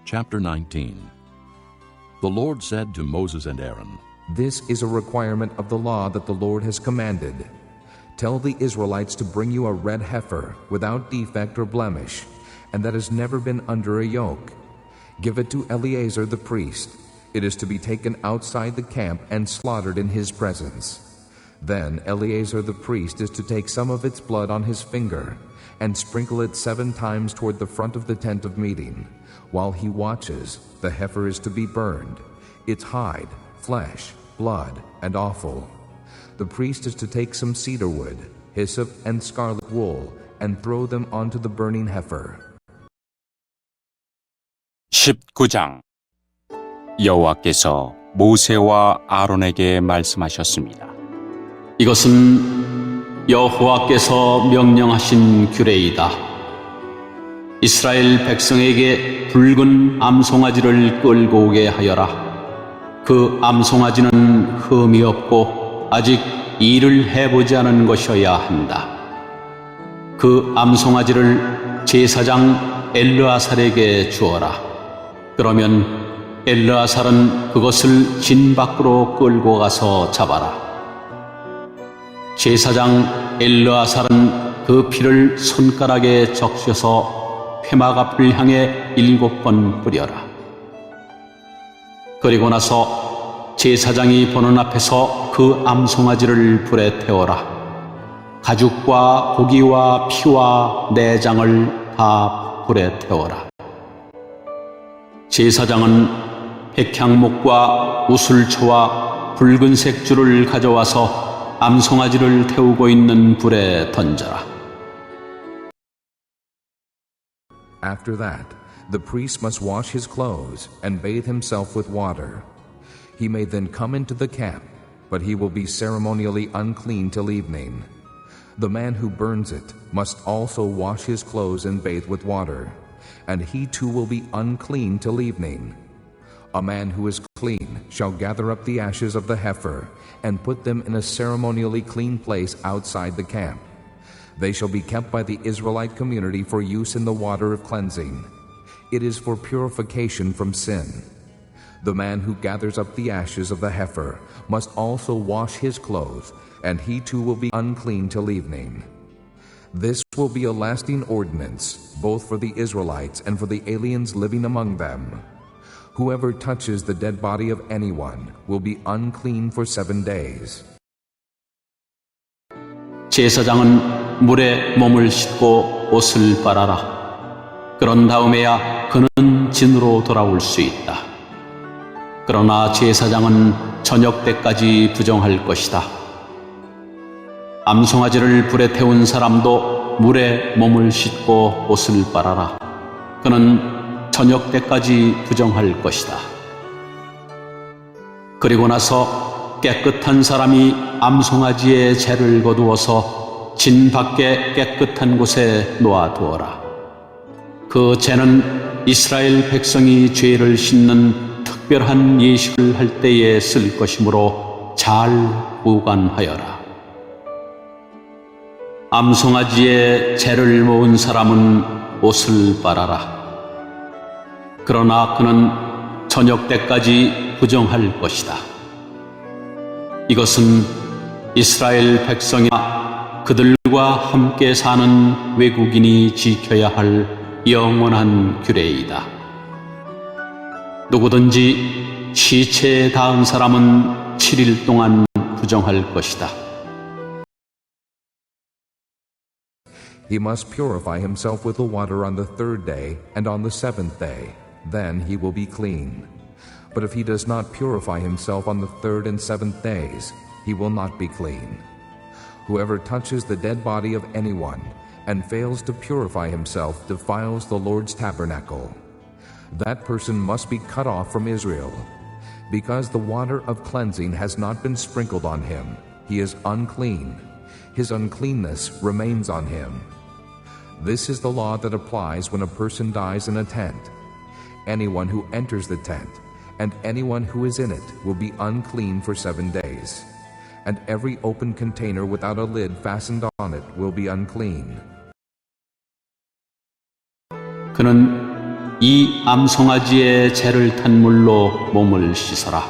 Chapter 19. The Lord said to Moses and Aaron, This is a requirement of the law that the Lord has commanded. Tell the Israelites to bring you a red heifer without defect or blemish, and that has never been under a yoke. Give it to Eleazar the priest. It is to be taken outside the camp and slaughtered in his presence. Then Eleazar the priest is to take some of its blood on his finger and sprinkle it 7 times toward the front of the tent of meeting. While he watches, the heifer is to be burned, its hide, flesh, blood, and offal. The priest is to take some cedar wood, hyssop, and scarlet wool, and throw them onto the burning heifer. 19장. 여호와께서 모세와 아론에게 말씀하셨습니다. 이것은 여호와께서 명령하신 규례이다. 이스라엘 백성에게 붉은 암송아지를 끌고 오게 하여라. 그 암송아지는 흠이 없고 아직 일을 해보지 않은 것이어야 한다. 그 암송아지를 제사장 엘르아살에게 주어라. 그러면 엘르아살은 그것을 진 밖으로 끌고 가서 잡아라. 제사장 엘르아살은 그 피를 손가락에 적셔서 회막 앞을 향해 7번 뿌려라. 그리고 나서 제사장이 보는 앞에서 그 암송아지를 불에 태워라. 가죽과 고기와 피와 내장을 다 불에 태워라. 제사장은 백향목과 우슬초와 붉은색 줄을 가져와서 암송아지를 태우고 있는 불에 던져라. After that, the priest must wash his clothes and bathe himself with water. He may then come into the camp, but he will be ceremonially unclean till evening. The man who burns it must also wash his clothes and bathe with water, and he too will be unclean till evening. A man who is clean shall gather up the ashes of the heifer and put them in a ceremonially clean place outside the camp. They shall be kept by the Israelite community for use in the water of cleansing. It is for purification from sin. The man who gathers up the ashes of the heifer must also wash his clothes, and he too will be unclean till evening. This will be a lasting ordinance, both for the Israelites and for the aliens living among them. Whoever touches the dead body of anyone will be unclean for 7 days. 제사장은 물에 몸을 씻고 옷을 빨아라. 그런 다음에야 그는 진으로 돌아올 수 있다. 그러나 제사장은 저녁 때까지 부정할 것이다. 암송아지를 불에 태운 사람도 물에 몸을 씻고 옷을 빨아라. 그는 저녁 때까지 부정할 것이다. 그리고 나서 깨끗한 사람이 암송아지의 재를 거두어서 진 밖에 깨끗한 곳에 놓아두어라. 그 재는 이스라엘 백성이 죄를 씻는 특별한 예식을 할 때에 쓸 것이므로 잘 보관하여라. 암송아지의 재를 모은 사람은 옷을 빨아라. 그러나 그는 저녁 때까지 부정할 것이다. 이것은 이스라엘 백성이나 그들과 함께 사는 외국인이 지켜야 할 영원한 규례이다. 누구든지 시체에 닿은 사람은 7일 동안 부정할 것이다. He must purify himself with the water on the 3rd day and on the 7th day. Then he will be clean. But if he does not purify himself on the 3rd and 7th days, he will not be clean. Whoever touches the dead body of anyone and fails to purify himself defiles the Lord's tabernacle. That person must be cut off from Israel. Because the water of cleansing has not been sprinkled on him, he is unclean. His uncleanness remains on him. This is the law that applies when a person dies in a tent. Anyone who enters the tent and anyone who is in it will be unclean for 7 days. And every open container without a lid fastened on it will be unclean. 그는 이 암송아지의 재를 탄 물로 몸을 씻어라.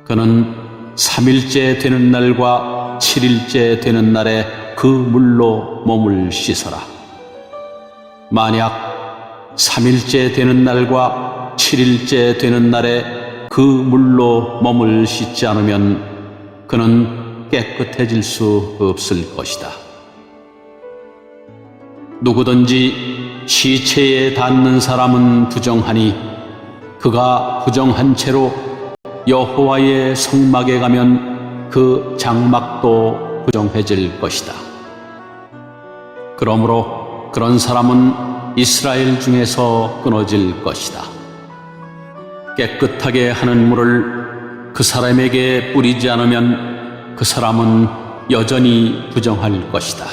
그는 3일째 되는 날과 7일째 되는 날에 그 물로 몸을 씻어라. 만약 3일째 되는 날과 7일째 되는 날에 그 물로 몸을 씻지 않으면 그는 깨끗해질 수 없을 것이다. 누구든지 시체에 닿는 사람은 부정하니 그가 부정한 채로 여호와의 성막에 가면 그 장막도 부정해질 것이다. 그러므로 그런 사람은 이스라엘 중에서 끊어질 것이다. 깨끗하게 하는 물을 그 사람에게 뿌리지 않으면 그 사람은 여전히 부정할 것이다.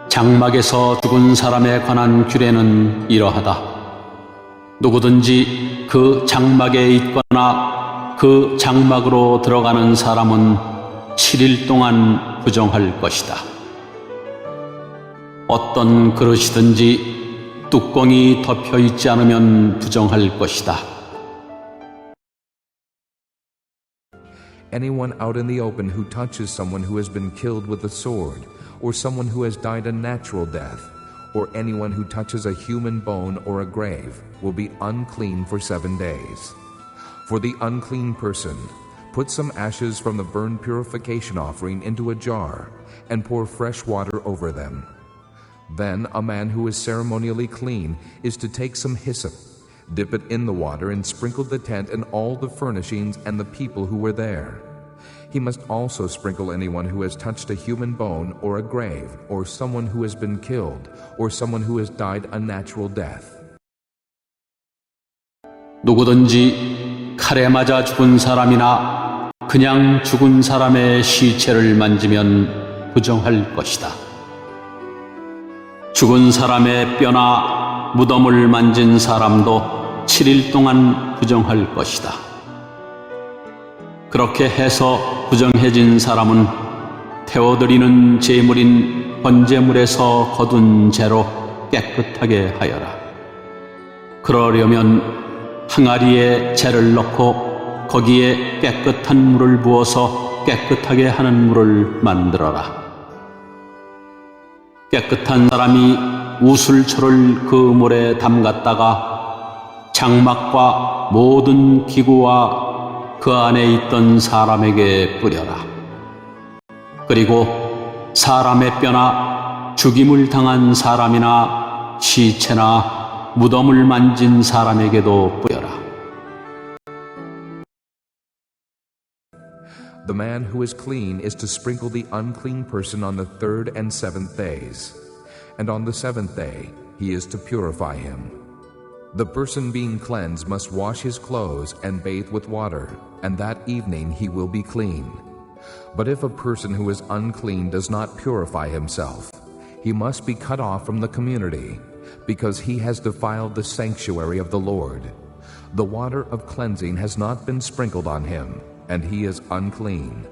장막에서 죽은 사람에 관한 규례는 이러하다. 누구든지 그 장막에 있거나 그 장막으로 들어가는 사람은 7일 동안 부정할 것이다. 어떤 그릇이든지 뚜껑이 덮여 있지 않으면 부정할 것이다. Anyone out in the open who touches someone who has been killed with a sword, or someone who has died a natural death, or anyone who touches a human bone or a grave, will be unclean for 7 days. For the unclean person, put some ashes from the burnt purification offering into a jar, and pour fresh water over them. Then a man who is ceremonially clean is to take some hyssop, dip it in the water, and sprinkle the tent and all the furnishings and the people who were there. He must also sprinkle anyone who has touched a human bone or a grave, or someone who has been killed, or someone who has died a natural death. 누구든지 칼에 맞아 죽은 사람이나 그냥 죽은 사람의 시체를 만지면 부정할 것이다. 죽은 사람의 뼈나 무덤을 만진 사람도 7일 동안 부정할 것이다. 그렇게 해서 부정해진 사람은 태워드리는 제물인 번제물에서 거둔 재로 깨끗하게 하여라. 그러려면 항아리에 재를 넣고 거기에 깨끗한 물을 부어서 깨끗하게 하는 물을 만들어라. 깨끗한 사람이 우슬초를 그 물에 담갔다가 장막과 모든 기구와 그 안에 있던 사람에게 뿌려라. 그리고 사람의 뼈나 죽임을 당한 사람이나 시체나 무덤을 만진 사람에게도 뿌려라. The man who is clean is to sprinkle the unclean person on the 3rd and 7th days, and on the 7th day he is to purify him. The person being cleansed must wash his clothes and bathe with water, and that evening he will be clean. But if a person who is unclean does not purify himself, he must be cut off from the community, because he has defiled the sanctuary of the Lord. The water of cleansing has not been sprinkled on him, and he is unclean.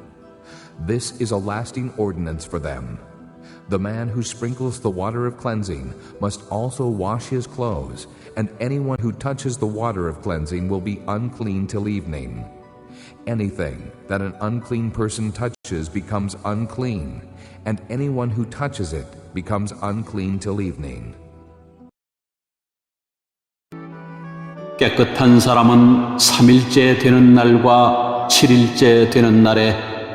This is a lasting ordinance for them. The man who sprinkles the water of cleansing must also wash his clothes, and anyone who touches the water of cleansing will be unclean till evening. Anything that an unclean person touches becomes unclean, and anyone who touches it becomes unclean till evening. 깨끗한 사람은 3일째 되는 날과 7일째 되는 날에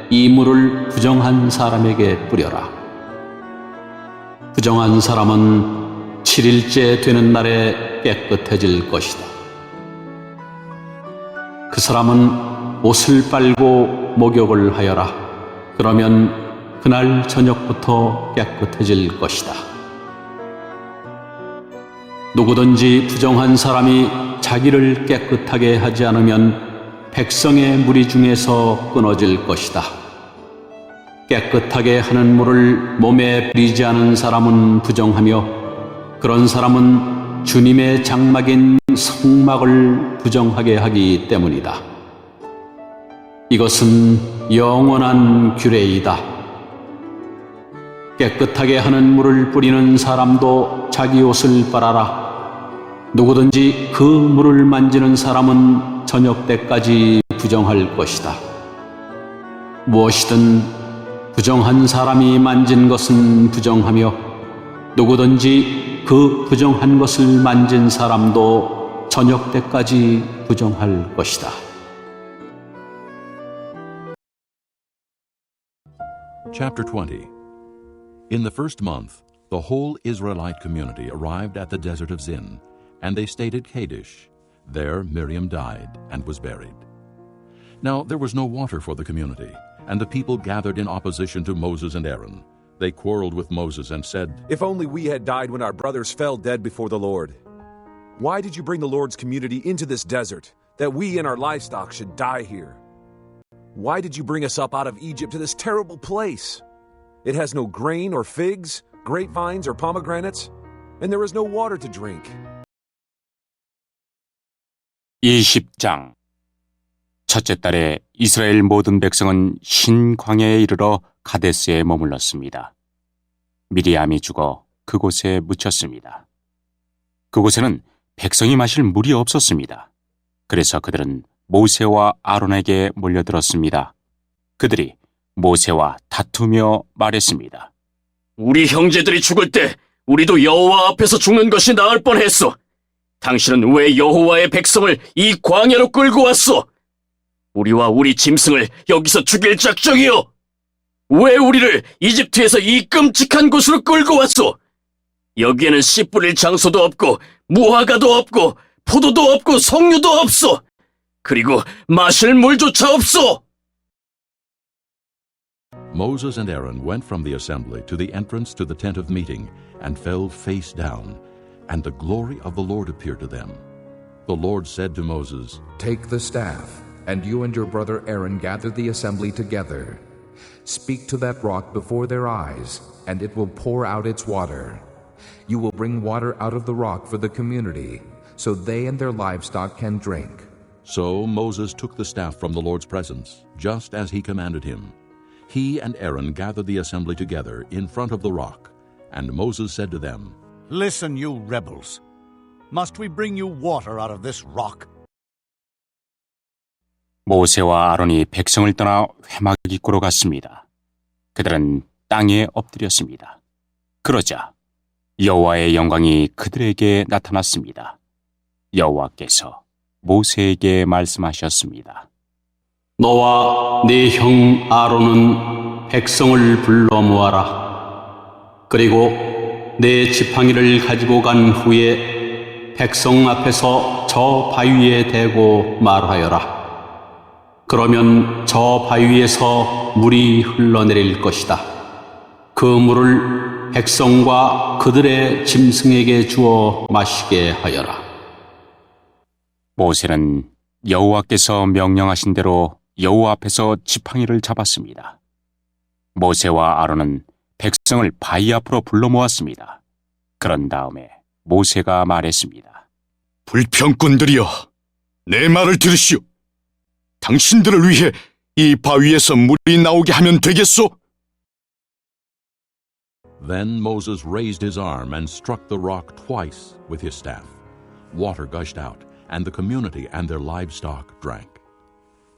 이 물을 부정한 사람에게 뿌려라. 부정한 사람은 7일째 되는 날에 깨끗해질 것이다. 그 사람은 옷을 빨고 목욕을 하여라. 그러면 그날 저녁부터 깨끗해질 것이다. 누구든지 부정한 사람이 자기를 깨끗하게 하지 않으면 백성의 무리 중에서 끊어질 것이다. 깨끗하게 하는 물을 몸에 뿌리지 않은 사람은 부정하며 그런 사람은 주님의 장막인 성막을 부정하게 하기 때문이다. 이것은 영원한 규례이다. 깨끗하게 하는 물을 뿌리는 사람도 자기 옷을 빨아라. 누구든지 그 물을 만지는 사람은 저녁 때까지 부정할 것이다. 무엇이든 부정한 사람이 만진 것은 부정하며 누구든지 그 부정한 것을 만진 사람도 저녁 때까지 부정할 것이다. Chapter 20. In the first month, the whole Israelite community arrived at the desert of Zin, and they stayed at Kadesh. There Miriam died and was buried. Now there was no water for the community, and the people gathered in opposition to Moses and Aaron. They quarreled with Moses and said, "If only we had died when our brothers fell dead before the Lord. Why did you bring the Lord's community into this desert, that we and our livestock should die here? Why did you bring us up out of Egypt to this terrible place? It has no grain or figs, grapevines or pomegranates, and there is no water to drink." 20장. 첫째 달에 이스라엘 모든 백성은 흰 광야에 이르러 가데스에 머물렀습니다. 미리암이 죽어 그곳에 묻혔습니다. 그곳에는 백성이 마실 물이 없었습니다. 그래서 그들은 모세와 아론에게 몰려들었습니다. 그들이 모세와 다투며 말했습니다. 우리 형제들이 죽을 때 우리도 여호와 앞에서 죽는 것이 나을 뻔했소. 당신은 왜 여호와의 백성을 이 광야로 끌고 왔소? 우리와 우리 짐승을 여기서 죽일 작정이요. 왜 우리를 이집트에서 이 끔찍한 곳으로 끌고 왔소? 여기에는 씨 뿌릴 장소도 없고 무화과도 없고 포도도 없고 석류도 없소. 그리고 마실 물조차 없소. Moses and Aaron went from the assembly to the entrance to the tent of meeting and fell face down, and the glory of the Lord appeared to them. The Lord said to Moses, Take the staff, and you and your brother Aaron gather the assembly together. Speak to that rock before their eyes, and it will pour out its water. You will bring water out of the rock for the community, so they and their livestock can drink. So Moses took the staff from the Lord's presence, just as he commanded him. He and Aaron gathered the assembly together in front of the rock, and Moses said to them, Listen, you rebels. Must we bring you water out of this rock? 모세와 아론이 백성을 떠나 회막기구로 갔습니다. 그들은 땅에 엎드렸습니다. 그러자 여호와의 영광이 그들에게 나타났습니다. 여호와께서 모세에게 말씀하셨습니다. 너와 네 형 아론은 백성을 불러 모아라. 그리고 내 지팡이를 가지고 간 후에 백성 앞에서 저 바위에 대고 말하여라. 그러면 저 바위에서 물이 흘러내릴 것이다. 그 물을 백성과 그들의 짐승에게 주어 마시게 하여라. 모세는 여호와께서 명령하신 대로 여호와 앞에서 지팡이를 잡았습니다. 모세와 아론은 백성을 바위 앞으로 불러 모았습니다. 그런 다음에 모세가 말했습니다. 불평꾼들이여, 내 말을 들으시오. 당신들을 위해 이 바위에서 물이 나오게 하면 되겠소? Then Moses raised his arm and struck the rock twice with his staff. Water gushed out, and the community and their livestock drank.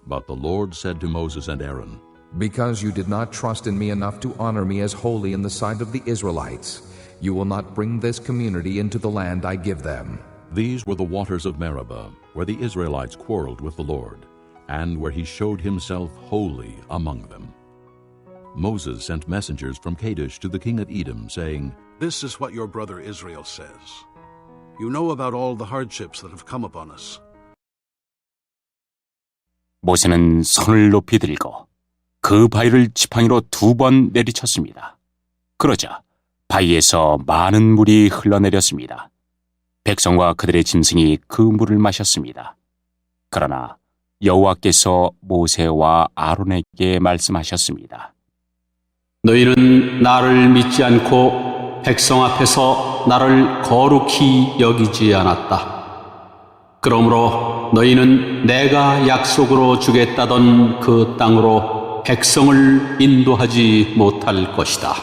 But the Lord said to Moses and Aaron, Because you did not trust in me enough to honor me as holy in the sight of the Israelites, you will not bring this community into the land I give them. These were the waters of Meribah, where the Israelites quarreled with the Lord, and where he showed himself holy among them. Moses sent messengers from Kadesh to the king of Edom, saying, This is what your brother Israel says. You know about all the hardships that have come upon us. 모세는 손을 높이 들고 그 바위를 지팡이로 2번 내리쳤습니다. 그러자 바위에서 많은 물이 흘러내렸습니다. 백성과 그들의 짐승이 그 물을 마셨습니다. 그러나 여호와께서 모세와 아론에게 말씀하셨습니다. 너희는 나를 믿지 않고 백성 앞에서 나를 거룩히 여기지 않았다. 그러므로 너희는 내가 약속으로 주겠다던 그 땅으로 백성을 인도하지 못할 것이다.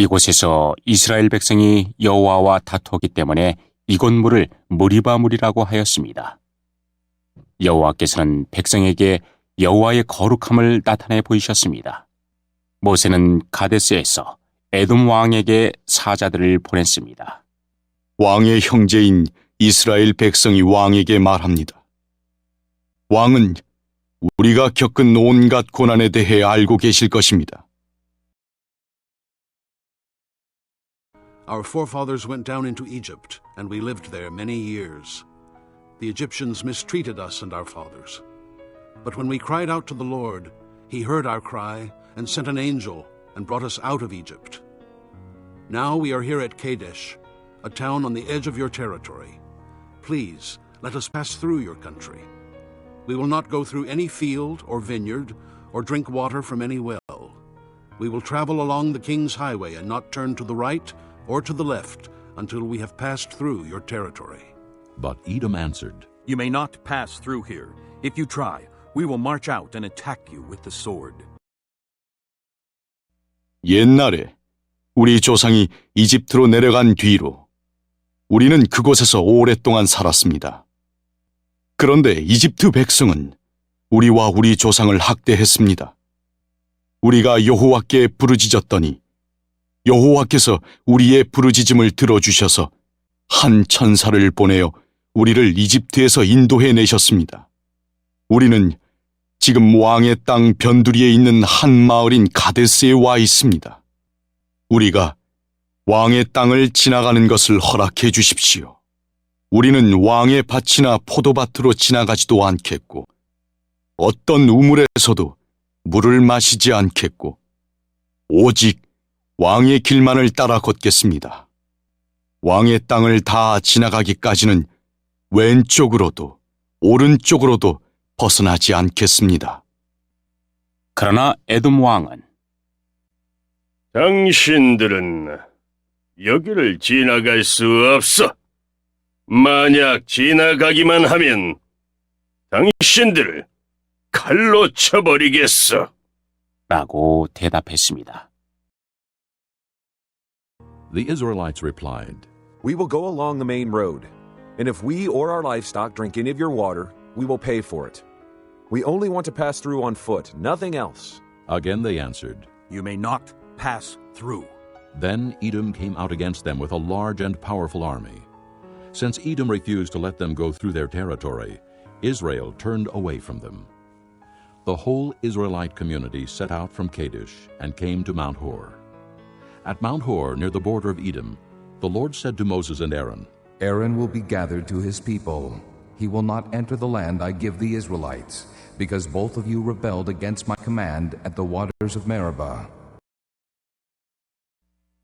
이곳에서 이스라엘 백성이 여호와와 다투었기 때문에 이곳 물을 무리바 물이라고 하였습니다. 여호와께서는 백성에게 여호와의 거룩함을 나타내 보이셨습니다. 모세는 가데스에서 에돔 왕에게 사자들을 보냈습니다. 왕의 형제인 이스라엘 백성이 왕에게 말합니다. 왕은 우리가 겪은 온갖 고난에 대해 알고 계실 것입니다. Our forefathers went down into Egypt, and we lived there many years. The Egyptians mistreated us and our fathers. But when we cried out to the Lord, He heard our cry and sent an angel and brought us out of Egypt. Now we are here at Kadesh, a town on the edge of your territory. Please, let us pass through your country. We will not go through any field or vineyard or drink water from any well. We will travel along the king's highway and not turn to the right or to the left until we have passed through your territory. But Edom answered, You may not pass through here. If you try, we will march out and attack you with the sword. 옛날에 우리 조상이 이집트로 내려간 뒤로 우리는 그곳에서 오랫동안 살았습니다. 그런데 이집트 백성은 우리와 우리 조상을 학대했습니다. 우리가 여호와께 부르짖었더니 여호와께서 우리의 부르짖음을 들어주셔서 한 천사를 보내어 우리를 이집트에서 인도해 내셨습니다. 우리는 지금 왕의 땅 변두리에 있는 한 마을인 가데스에 와 있습니다. 우리가 왕의 땅을 지나가는 것을 허락해 주십시오. 우리는 왕의 밭이나 포도밭으로 지나가지도 않겠고 어떤 우물에서도 물을 마시지 않겠고 오직 왕의 길만을 따라 걷겠습니다. 왕의 땅을 다 지나가기까지는 왼쪽으로도 오른쪽으로도 벗어나지 않겠습니다. 그러나 에돔 왕은 당신들은 여기를 지나갈 수 없어. 만약 지나가기만 하면 당신들을 칼로 쳐버리겠어. 라고 대답했습니다. The Israelites replied, We will go along the main road, and if we or our livestock drink any of your water, we will pay for it. We only want to pass through on foot, nothing else. Again they answered. You may not pass through. Then Edom came out against them with a large and powerful army. Since Edom refused to let them go through their territory, Israel turned away from them. The whole Israelite community set out from Kadesh and came to Mount Hor. At Mount Hor, near the border of Edom, the Lord said to Moses and Aaron, Aaron will be gathered to his people. He will not enter the land I give the Israelites, because both of you rebelled against my command at the waters of Meribah.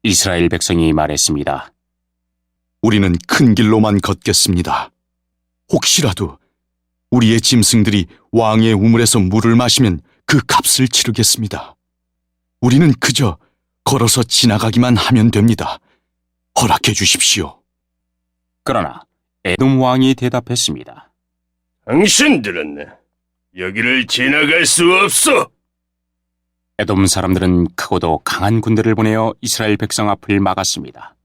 이스라엘 백성이 말했습니다. 우리는 큰 길로만 걷겠습니다. 혹시라도 우리의 짐승들이 왕의 우물에서 물을 마시면 그 값을 치르겠습니다. 우리는 그저 걸어서 지나가기만 하면 됩니다. 허락해 주십시오. 그러나 에돔 왕이 대답했습니다. 당신들은 여기를 지나갈 수 없어. 에돔 사람들은 크고도 강한 군대를 보내어 이스라엘 백성 앞을 막았습니다.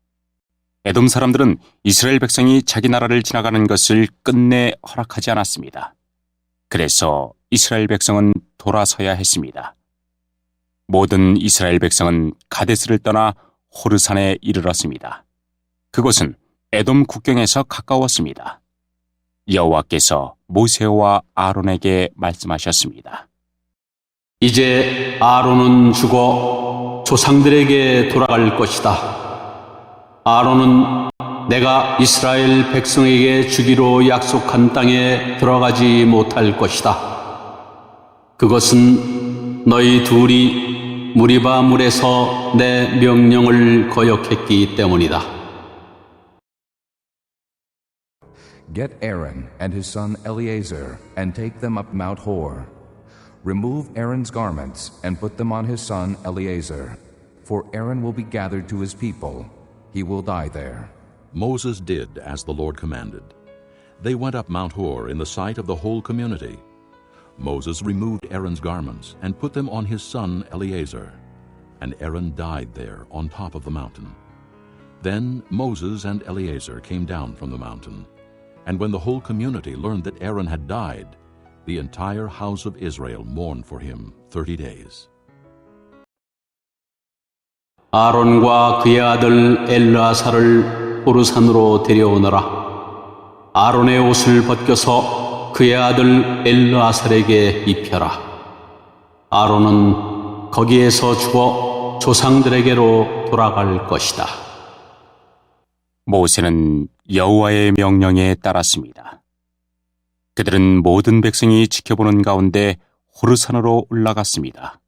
에돔 사람들은 이스라엘 백성이 자기 나라를 지나가는 것을 끝내 허락하지 않았습니다. 그래서 이스라엘 백성은 돌아서야 했습니다. 모든 이스라엘 백성은 가데스를 떠나 호르산에 이르렀습니다. 그곳은 에돔 국경에서 가까웠습니다. 여호와께서 모세와 아론에게 말씀하셨습니다. 이제 아론은 죽어 조상들에게 돌아갈 것이다. 아론은 내가 이스라엘 백성에게 주기로 약속한 땅에 들어가지 못할 것이다. 그것은 너희 둘이 무리바 물에서 내 명령을 거역했기 때문이다. Get Aaron and his son Eleazar and take them up Mount Hor. Remove Aaron's garments and put them on his son Eleazar, for Aaron will be gathered to his people. He will die there. Moses did as the Lord commanded. They went up Mount Hor in the sight of the whole community. Moses removed Aaron's garments and put them on his son Eleazar. and Aaron died there on top of the mountain. Then Moses and Eleazar came down from the mountain, and when the whole community learned that Aaron had died, the entire house of Israel mourned for him 30 days. 아론과 그의 아들 엘르아사를 호르산으로 데려오너라. 아론의 옷을 벗겨서 그의 아들 엘르아살에게 입혀라. 아론은 거기에서 죽어 조상들에게로 돌아갈 것이다. 모세는 여호와의 명령에 따랐습니다. 그들은 모든 백성이 지켜보는 가운데 호르산으로 올라갔습니다.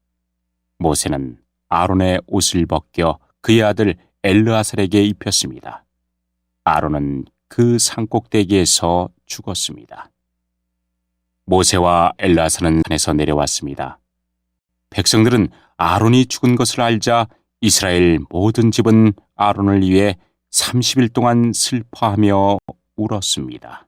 모세는 아론의 옷을 벗겨 그의 아들 엘르아살에게 입혔습니다. 아론은 그 산꼭대기에서 죽었습니다. 모세와 엘르아살은 산에서 내려왔습니다. 백성들은 아론이 죽은 것을 알자 이스라엘 모든 집은 아론을 위해 30일 동안 슬퍼하며 울었습니다.